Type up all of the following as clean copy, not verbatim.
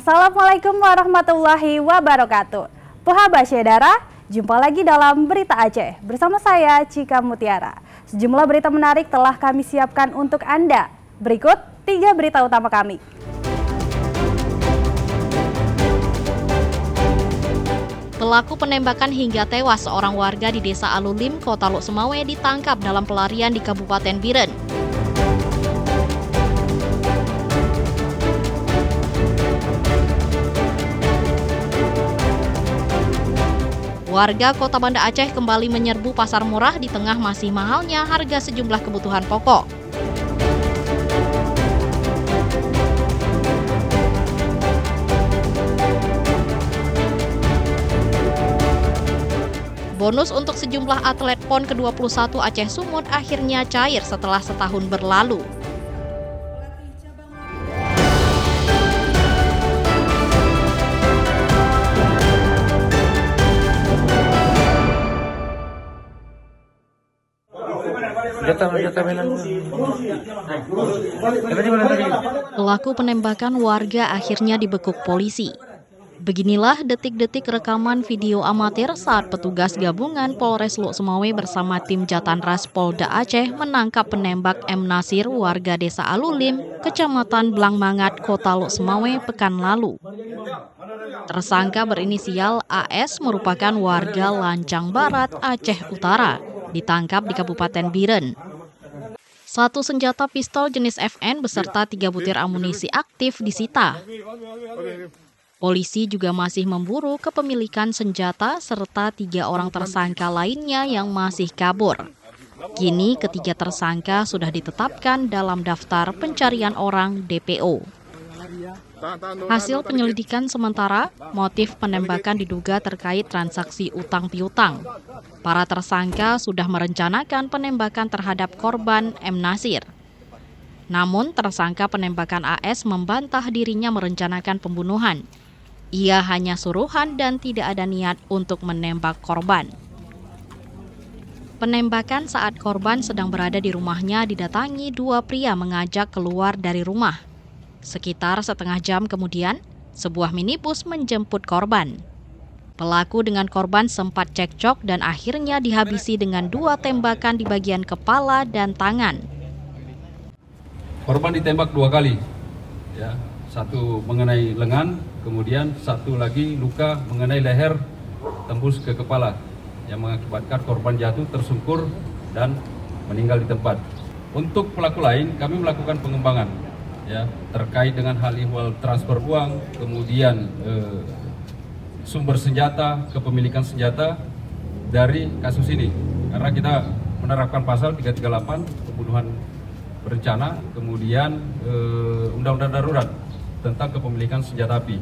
Assalamualaikum warahmatullahi wabarakatuh. Poha Syedara, jumpa lagi dalam Berita Aceh bersama saya Cika Mutiara. Sejumlah berita menarik telah kami siapkan untuk Anda. Berikut 3 berita utama kami. Pelaku penembakan hingga tewas seorang warga di Desa Alulim, Kota Lok Sumawe ditangkap dalam pelarian di Kabupaten Biren. Warga Kota Banda Aceh kembali menyerbu pasar murah di tengah masih mahalnya harga sejumlah kebutuhan pokok. Bonus untuk sejumlah atlet PON ke-21 Aceh Sumut akhirnya cair setelah setahun berlalu. Pelaku penembakan warga akhirnya dibekuk polisi. Beginilah detik-detik rekaman video amatir saat petugas gabungan Polres Lok Sumawe bersama tim Jatanras Polda Aceh menangkap penembak M. Nasir warga Desa Alulim, Kecamatan Blangmangat, Kota Lok Sumawe pekan lalu. Tersangka berinisial AS merupakan warga Lancang Barat, Aceh Utara, ditangkap di Kabupaten Biren. 1 senjata pistol jenis FN beserta 3 butir amunisi aktif disita. Polisi juga masih memburu kepemilikan senjata serta 3 orang tersangka lainnya yang masih kabur. Kini ketiga tersangka sudah ditetapkan dalam daftar pencarian orang DPO. Hasil penyelidikan sementara, motif penembakan diduga terkait transaksi utang piutang. Para tersangka sudah merencanakan penembakan terhadap korban M. Nasir. Namun, tersangka penembakan AS membantah dirinya merencanakan pembunuhan. Ia hanya suruhan dan tidak ada niat untuk menembak korban. Penembakan saat korban sedang berada di rumahnya didatangi 2 pria mengajak keluar dari rumah. Sekitar setengah jam kemudian, sebuah minibus menjemput korban. Pelaku dengan korban sempat cekcok dan akhirnya dihabisi dengan 2 tembakan di bagian kepala dan tangan. Korban ditembak 2 kali, ya, 1 mengenai lengan, kemudian 1 lagi luka mengenai leher tembus ke kepala, yang mengakibatkan korban jatuh tersungkur dan meninggal di tempat. Untuk pelaku lain, kami melakukan pengembangan, ya, terkait dengan hal ihwal transfer uang, kemudian sumber senjata, kepemilikan senjata dari kasus ini. Karena kita menerapkan pasal 338 pembunuhan berencana, kemudian undang-undang darurat tentang kepemilikan senjata api.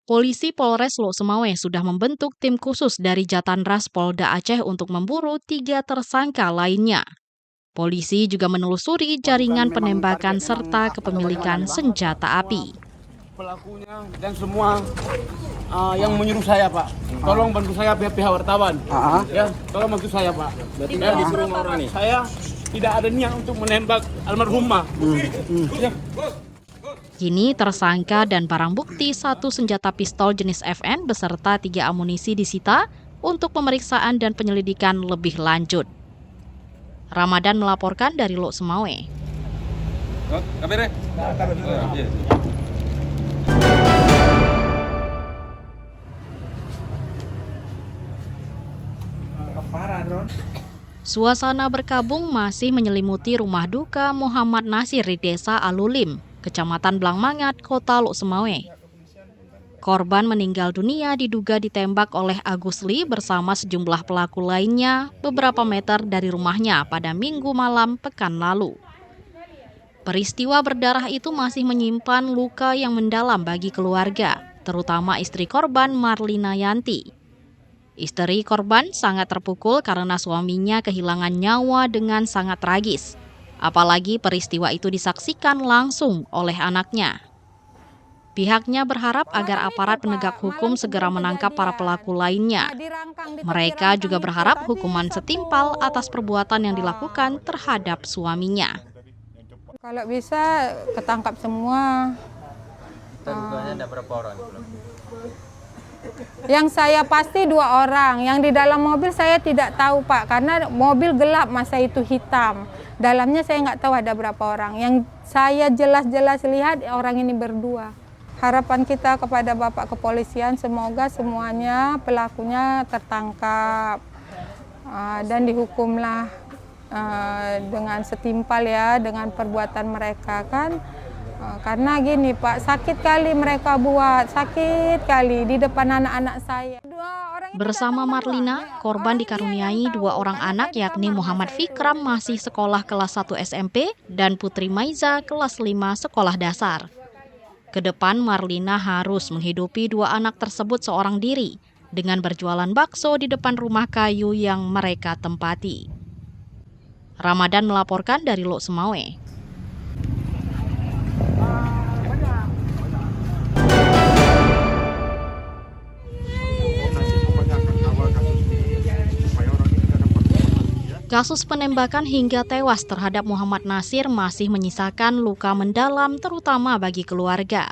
Polisi Polres Lok Sumawe sudah membentuk tim khusus dari Jatanras Polda Aceh untuk memburu 3 tersangka lainnya. Polisi juga menelusuri jaringan penembakan serta kepemilikan senjata api. Pelakunya dan semua yang menyuruh saya, Pak. Tolong bantu saya pihak wartawan. Ya, tolong bantu saya, Pak. Berarti disuruh orang nih. Saya tidak ada niat untuk menembak almarhumah. Ya. Kini tersangka dan barang bukti 1 senjata pistol jenis FN beserta 3 amunisi disita untuk pemeriksaan dan penyelidikan lebih lanjut. Ramadan melaporkan dari Lok Sumawe. Suasana berkabung masih menyelimuti rumah duka Muhammad Nasir di Desa Alulim, Kecamatan Blangmangat, Kota Lok Sumawe. Korban meninggal dunia diduga ditembak oleh Agus Lee bersama sejumlah pelaku lainnya beberapa meter dari rumahnya pada Minggu malam pekan lalu. Peristiwa berdarah itu masih menyimpan luka yang mendalam bagi keluarga, terutama istri korban Marlina Yanti. Istri korban sangat terpukul karena suaminya kehilangan nyawa dengan sangat tragis. Apalagi peristiwa itu disaksikan langsung oleh anaknya. Pihaknya berharap agar aparat penegak hukum segera menangkap para pelaku lainnya. Mereka juga berharap hukuman setimpal atas perbuatan yang dilakukan terhadap suaminya. Kalau bisa ketangkap semua. dukanya ada berapa orang? Yang saya pasti 2 orang, yang di dalam mobil saya tidak tahu Pak, karena mobil gelap masa itu hitam. Dalamnya saya nggak tahu ada berapa orang. Yang saya jelas-jelas lihat orang ini berdua. Harapan kita kepada Bapak Kepolisian semoga semuanya pelakunya tertangkap dan dihukumlah dengan setimpal ya dengan perbuatan mereka kan. Karena gini Pak, sakit kali mereka buat, sakit kali di depan anak-anak saya. Bersama Marlina, korban dikaruniai 2 orang anak yakni Muhammad Fikram masih sekolah kelas 1 SMP dan Putri Maiza kelas 5 sekolah dasar. Kedepan Marlina harus menghidupi 2 anak tersebut seorang diri dengan berjualan bakso di depan rumah kayu yang mereka tempati. Ramadan melaporkan dari Lok Semawe. Kasus penembakan hingga tewas terhadap Muhammad Nasir masih menyisakan luka mendalam terutama bagi keluarga.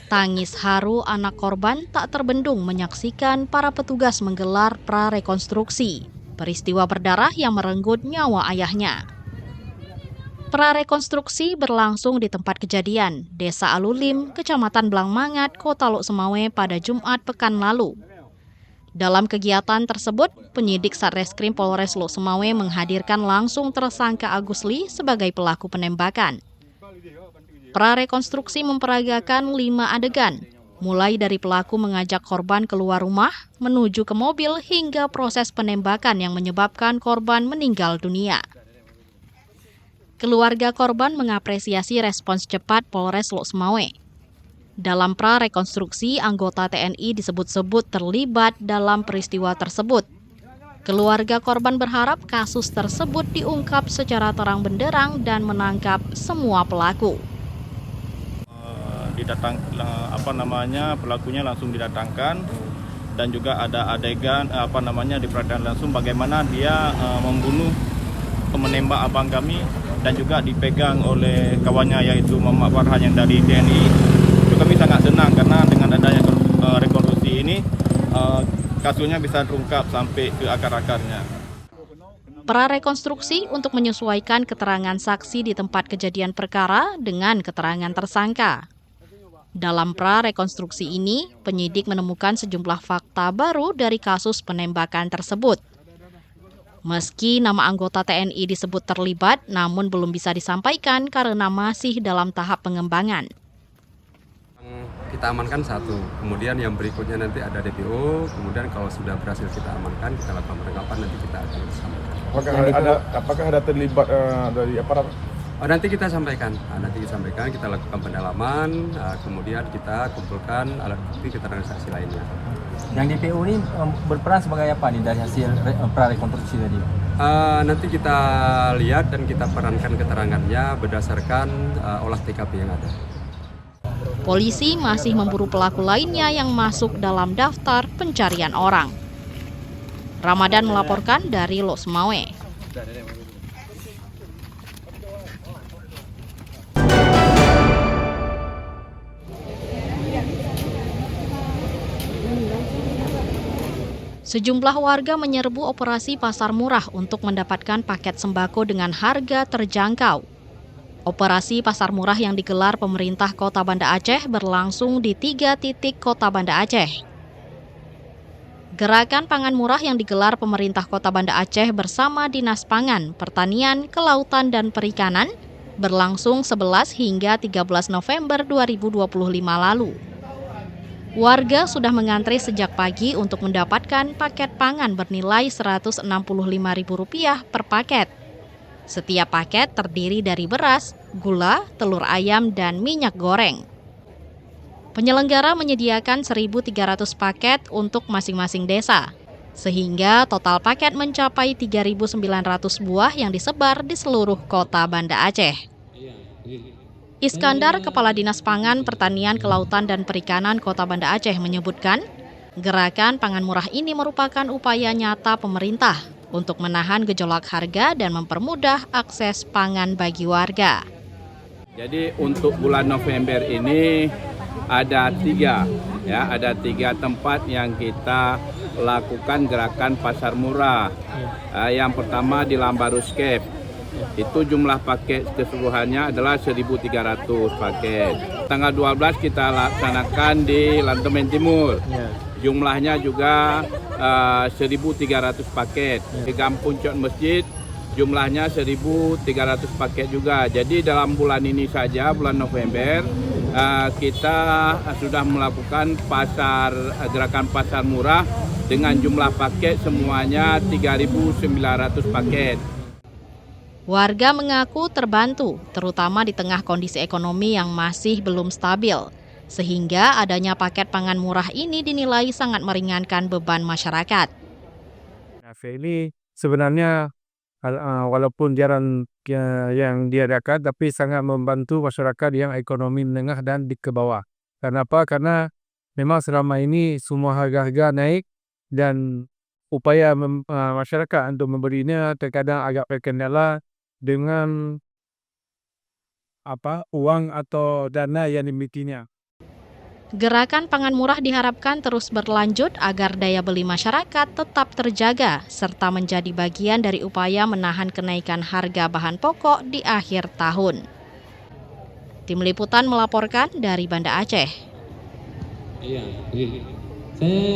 Tangis haru anak korban tak terbendung menyaksikan para petugas menggelar prarekonstruksi, peristiwa berdarah yang merenggut nyawa ayahnya. Prarekonstruksi berlangsung di tempat kejadian, Desa Alulim, Kecamatan Blangmangat, Kota Lok Semawe pada Jumat pekan lalu. Dalam kegiatan tersebut, penyidik Satreskrim Polres Lok Semawe menghadirkan langsung tersangka Agus Lee sebagai pelaku penembakan. Prarekonstruksi memperagakan 5 adegan, mulai dari pelaku mengajak korban keluar rumah, menuju ke mobil hingga proses penembakan yang menyebabkan korban meninggal dunia. Keluarga korban mengapresiasi respons cepat Polres Lok Semawe. Dalam prarekonstruksi, anggota TNI disebut-sebut terlibat dalam peristiwa tersebut. Keluarga korban berharap kasus tersebut diungkap secara terang benderang dan menangkap semua pelaku. Pelakunya langsung didatangkan dan juga ada adegan diperhatikan langsung bagaimana dia membunuh menembak abang kami dan juga dipegang oleh kawannya yaitu Muhammad Farhan yang dari TNI. Kami sangat senang karena dengan adanya rekonstruksi ini kasusnya bisa terungkap sampai ke akar-akarnya. Prarekonstruksi untuk menyesuaikan keterangan saksi di tempat kejadian perkara dengan keterangan tersangka. Dalam prarekonstruksi ini, penyidik menemukan sejumlah fakta baru dari kasus penembakan tersebut. Meski nama anggota TNI disebut terlibat, namun belum bisa disampaikan karena masih dalam tahap pengembangan. Kita amankan 1, kemudian yang berikutnya nanti ada DPO, kemudian kalau sudah berhasil kita amankan, kita lakukan penangkapan, nanti kita akan sampaikan. Apakah ada terlibat dari aparat? Nanti kita sampaikan, kita lakukan pendalaman, kemudian kita kumpulkan alat bukti keterangan saksi lainnya. Yang DPO ini berperan sebagai apa nih dari hasil prarekonstruksi tadi? Nanti kita lihat dan kita perankan keterangannya berdasarkan olah TKP yang ada. Polisi masih memburu pelaku lainnya yang masuk dalam daftar pencarian orang. Ramadan melaporkan dari Lok Semawe. Sejumlah warga menyerbu operasi pasar murah untuk mendapatkan paket sembako dengan harga terjangkau. Operasi pasar murah yang digelar pemerintah Kota Banda Aceh berlangsung di 3 titik Kota Banda Aceh. Gerakan pangan murah yang digelar pemerintah Kota Banda Aceh bersama Dinas Pangan, Pertanian, Kelautan, dan Perikanan berlangsung 11 hingga 13 November 2025 lalu. Warga sudah mengantri sejak pagi untuk mendapatkan paket pangan bernilai Rp165.000 per paket. Setiap paket terdiri dari beras, gula, telur ayam, dan minyak goreng. Penyelenggara menyediakan 1.300 paket untuk masing-masing desa, sehingga total paket mencapai 3.900 buah yang disebar di seluruh Kota Banda Aceh. Iskandar, Kepala Dinas Pangan, Pertanian, Kelautan, dan Perikanan Kota Banda Aceh menyebutkan, gerakan pangan murah ini merupakan upaya nyata pemerintah untuk menahan gejolak harga dan mempermudah akses pangan bagi warga. Jadi untuk bulan November ini ada 3 ya, ada 3 tempat yang kita lakukan gerakan pasar murah. Yang pertama di Lambaruscape. Itu jumlah paket keseluruhannya adalah 1.300 paket. Tanggal 12 kita laksanakan di Lantemen Timur. Jumlahnya juga 1.300 paket. Di Kampung Cot Masjid jumlahnya 1.300 paket juga. Jadi dalam bulan ini saja, bulan November, kita sudah melakukan gerakan pasar murah dengan jumlah paket semuanya 3.900 paket. Warga mengaku terbantu, terutama di tengah kondisi ekonomi yang masih belum stabil. Sehingga adanya paket pangan murah ini dinilai sangat meringankan beban masyarakat. Ini sebenarnya walaupun jarang yang diadakan, tapi sangat membantu masyarakat yang ekonomi menengah dan di ke bawah. Kenapa? Karena memang selama ini semua harga-harga naik dan upaya masyarakat untuk memberinya terkadang agak terkendala dengan uang atau dana yang dimilikinya. Gerakan pangan murah diharapkan terus berlanjut agar daya beli masyarakat tetap terjaga serta menjadi bagian dari upaya menahan kenaikan harga bahan pokok di akhir tahun. Tim Liputan melaporkan dari Banda Aceh. Iya, saya